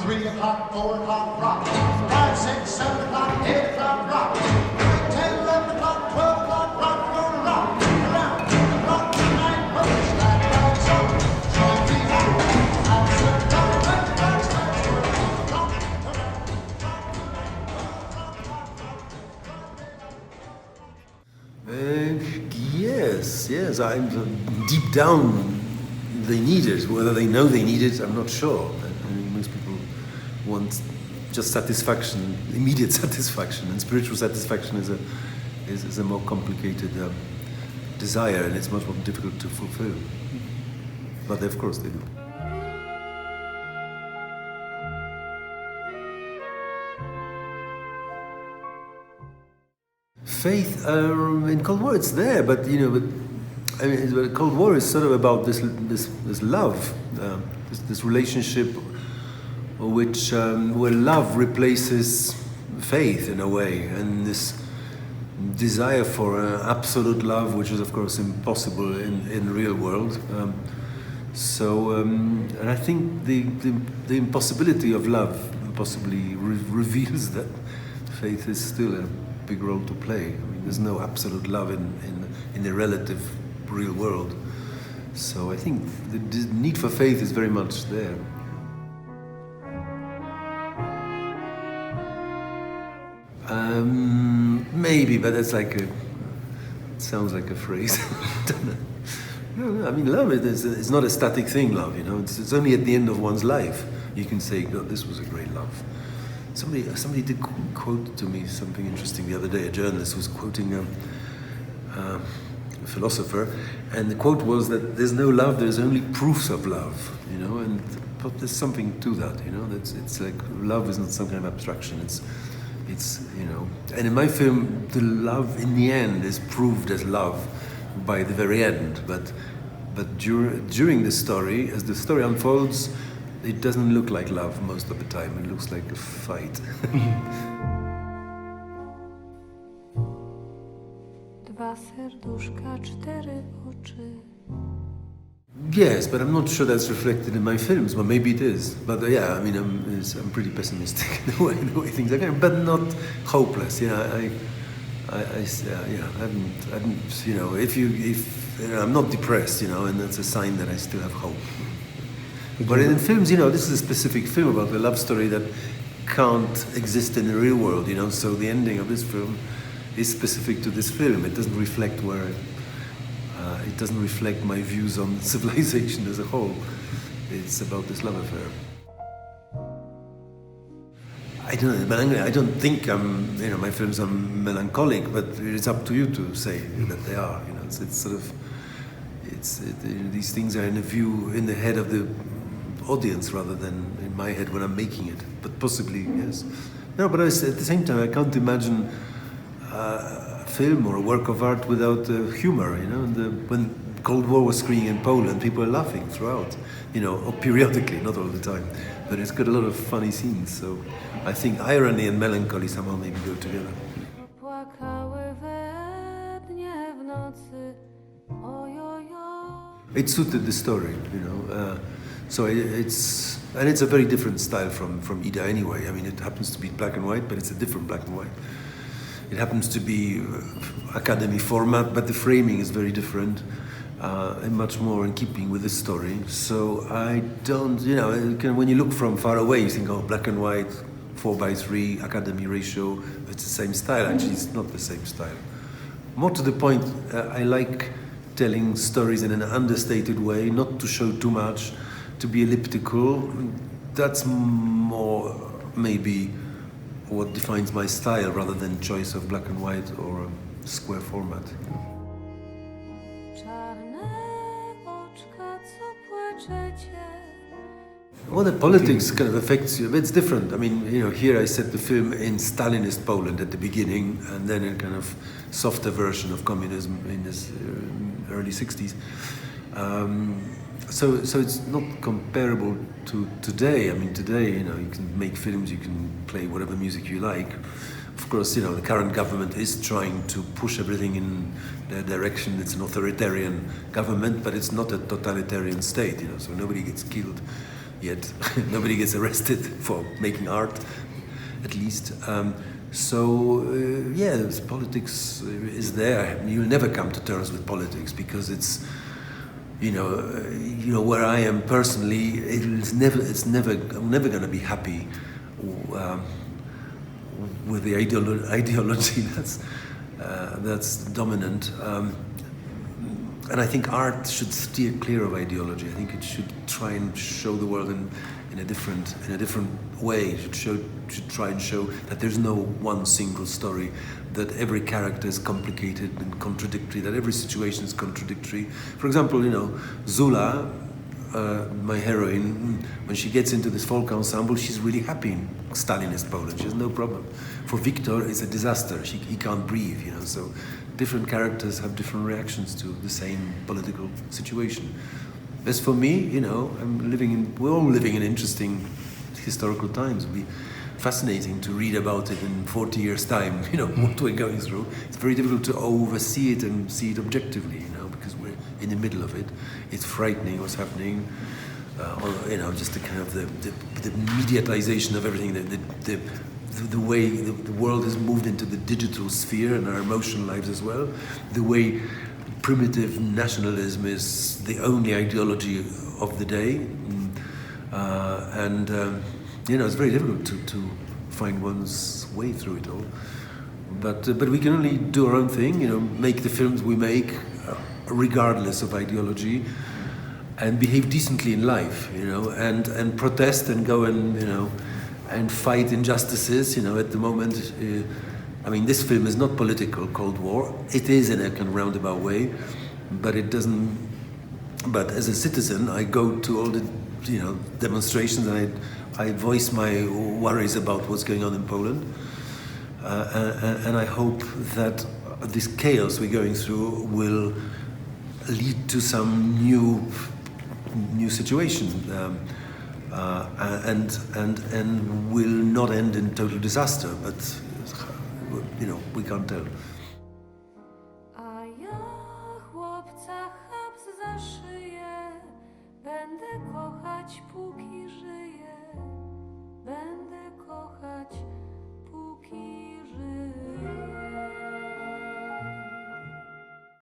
3 o'clock, 4 o'clock, rock. 5, 6, 7 o'clock, 8 o'clock, rock. 10, 11 o'clock, 12 o'clock, rock. We're gonna rock around the clock tonight. Push that dog so. Show me that. I'm certain that that's Yes, I'm deep down they need it. Whether they know they need it, I'm not sure. I mean, most people want just satisfaction, immediate satisfaction, and spiritual satisfaction is a more complicated desire, and it's much more difficult to fulfill. But of course they do. Faith in Cold War, it's there, but I mean, Cold War is sort of about this love, this relationship, where love replaces faith in a way, and this desire for absolute love, which is of course impossible in the real world. And I think the impossibility of love possibly reveals that faith is still a big role to play. I mean, there's no absolute love in the relative real world. So I think the need for faith is very much there. Maybe, but that's it sounds like a phrase. No, I mean, love is not a static thing, love, it's only at the end of one's life you can say, God, this was a great love. Somebody did quote to me something interesting the other day. A journalist was quoting a philosopher, and the quote was that there's no love, there's only proofs of love, but there's something to that, it's like love is not some kind of abstraction, it's and in my film, the love in the end is proved as love by the very end, but during the story, as the story unfolds, it doesn't look like love most of the time. It looks like a fight. Dwa serduszka, 4 oczy. Yes, but I'm not sure that's reflected in my films. Well, maybe it is. But yeah, I mean, I'm pretty pessimistic in the way things are going, but not hopeless. I I'm not depressed, and that's a sign that I still have hope. But in films, this is a specific film about a love story that can't exist in the real world, so the ending of this film is specific to this film. It doesn't reflect it doesn't reflect my views on civilization as a whole. It's about this love affair. I don't think my films are melancholic, but it's up to you to say that they are, it's sort of, these things are in the head of the audience rather than in my head when I'm making it, but possibly, yes. No, but at the same time, I can't imagine a film or a work of art without humor, when Cold War was screening in Poland, people were laughing throughout, or periodically, not all the time, but it's got a lot of funny scenes, so I think irony and melancholy somehow maybe go together. It suited the story, so it's a very different style from Ida anyway. I mean, it happens to be black and white, but it's a different black and white. It happens to be Academy format, but the framing is very different and much more in keeping with the story. So I don't, when you look from far away, you think, oh, black and white, 4:3, Academy ratio, it's the same style. Actually, it's not the same style. More to the point, I like telling stories in an understated way, not to show too much, to be elliptical. That's more maybe what defines my style rather than choice of black and white or a square format. Well, the politics kind of affects you. It's different. I mean, here I set the film in Stalinist Poland at the beginning, and then a kind of softer version of communism in the early 60s. So it's not comparable to today. I mean, today, you can make films, you can play whatever music you like. Of course, the current government is trying to push everything in their direction. It's an authoritarian government, but it's not a totalitarian state, so nobody gets killed yet. Nobody gets arrested for making art, at least. Politics is there. You'll never come to terms with politics because it's, where I am personally, I'm never going to be happy with the ideology that's dominant. And I think art should steer clear of ideology. I think it should try and show the world in a different way. It should try and show that there's no one single story, that every character is complicated and contradictory, that every situation is contradictory. For example, Zula, my heroine, when she gets into this folk ensemble, she's really happy in Stalinist Poland. She has no problem. For Victor, it's a disaster. He can't breathe, so different characters have different reactions to the same political situation. As for me, we're all living in interesting historical times. It'll be fascinating to read about it in 40 years' time, what we're going through. It's very difficult to oversee it and see it objectively, because we're in the middle of it. It's frightening what's happening, just the kind of the mediatization of everything, the way the world has moved into the digital sphere and our emotional lives as well, the way primitive nationalism is the only ideology of the day, it's very difficult to find one's way through it all. But we can only do our own thing, make the films we make regardless of ideology, and behave decently in life, and protest and go and fight injustices. At the moment, this film is not political, Cold War. It is in a kind of roundabout way, but it doesn't. But as a citizen, I go to all the demonstrations, and I voice my worries about what's going on in Poland, and I hope that this chaos we're going through will lead to some new situation, and will not end in total disaster. But we can't tell.